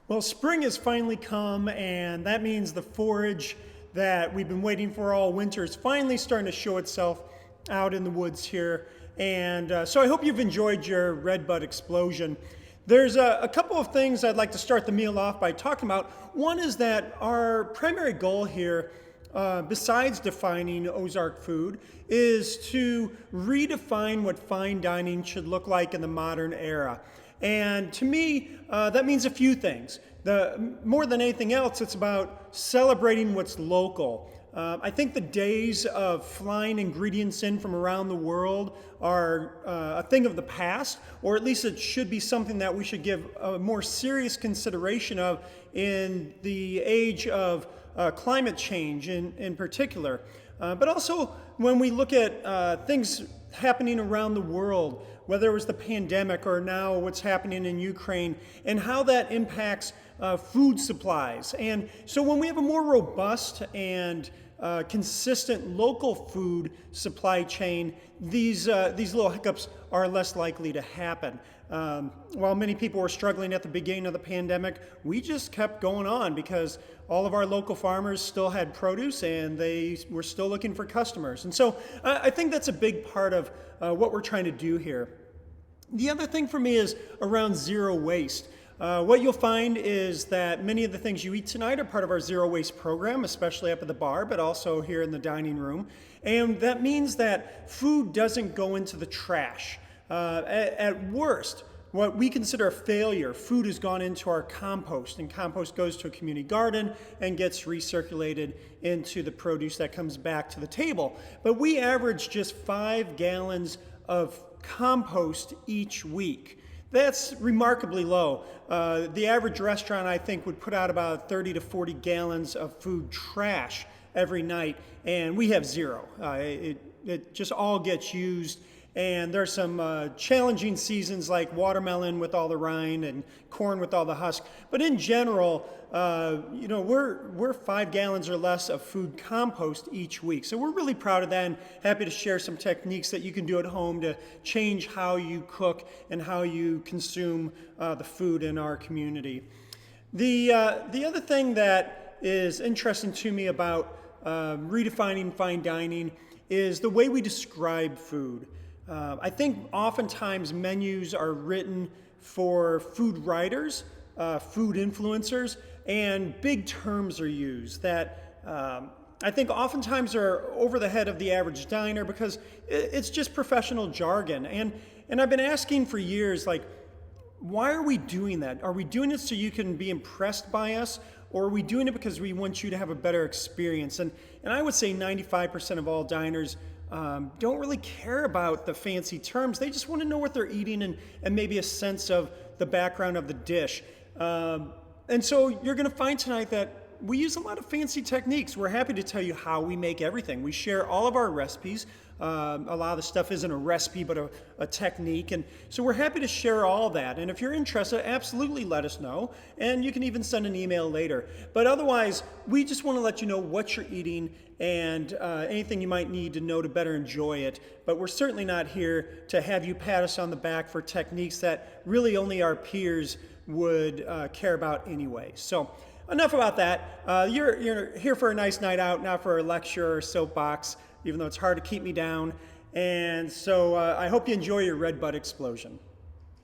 Well, spring has finally come, and that means the forage that we've been waiting for all winter is finally starting to show itself out in the woods here. And so I hope you've enjoyed your redbud explosion. There's a couple of things I'd like to start the meal off by talking about. One is that our primary goal here, besides defining Ozark food, is to redefine what fine dining should look like in the modern era. And to me, that means a few things. More than anything else, it's about celebrating what's local. I think the days of flying ingredients in from around the world are a thing of the past, or at least it should be something that we should give a more serious consideration of in the age of climate change in particular. But also when we look at things happening around the world, whether it was the pandemic or now what's happening in Ukraine, and how that impacts food supplies. And so when we have a more robust and consistent local food supply chain, these little hiccups are less likely to happen. While many people were struggling at the beginning of the pandemic, we just kept going on because all of our local farmers still had produce and they were still looking for customers. And so I think that's a big part of what we're trying to do here. The other thing for me is around zero waste. What you'll find is that many of the things you eat tonight are part of our zero waste program, especially up at the bar, but also here in the dining room. And that means that food doesn't go into the trash. At worst, what we consider a failure, food has gone into our compost, and compost goes to a community garden and gets recirculated into the produce that comes back to the table. But we average just 5 gallons of compost each week. That's remarkably low. The average restaurant, I think, would put out about 30 to 40 gallons of food trash every night, and we have zero. It just all gets used. And there's some challenging seasons like watermelon with all the rind and corn with all the husk. But in general, we're 5 gallons or less of food compost each week. So we're really proud of that and happy to share some techniques that you can do at home to change how you cook and how you consume the food in our community. The other thing that is interesting to me about redefining fine dining is the way we describe food. I think oftentimes menus are written for food writers, food influencers, and big terms are used that I think oftentimes are over the head of the average diner because it's just professional jargon. And I've been asking for years, like, why are we doing that? Are we doing it so you can be impressed by us? Or are we doing it because we want you to have a better experience? And I would say 95% of all diners don't really care about the fancy terms. They just want to know what they're eating and maybe a sense of the background of the dish. And so you're going to find tonight that we use a lot of fancy techniques. We're happy to tell you how we make everything. We share all of our recipes. A lot of the stuff isn't a recipe, but a technique. And so we're happy to share all that. And if you're interested, absolutely let us know. And you can even send an email later. But otherwise, we just want to let you know what you're eating and anything you might need to know to better enjoy it. But we're certainly not here to have you pat us on the back for techniques that really only our peers would care about anyway. So enough about that. You're here for a nice night out, not for a lecture or soapbox, even though it's hard to keep me down. And so I hope you enjoy your redbud explosion.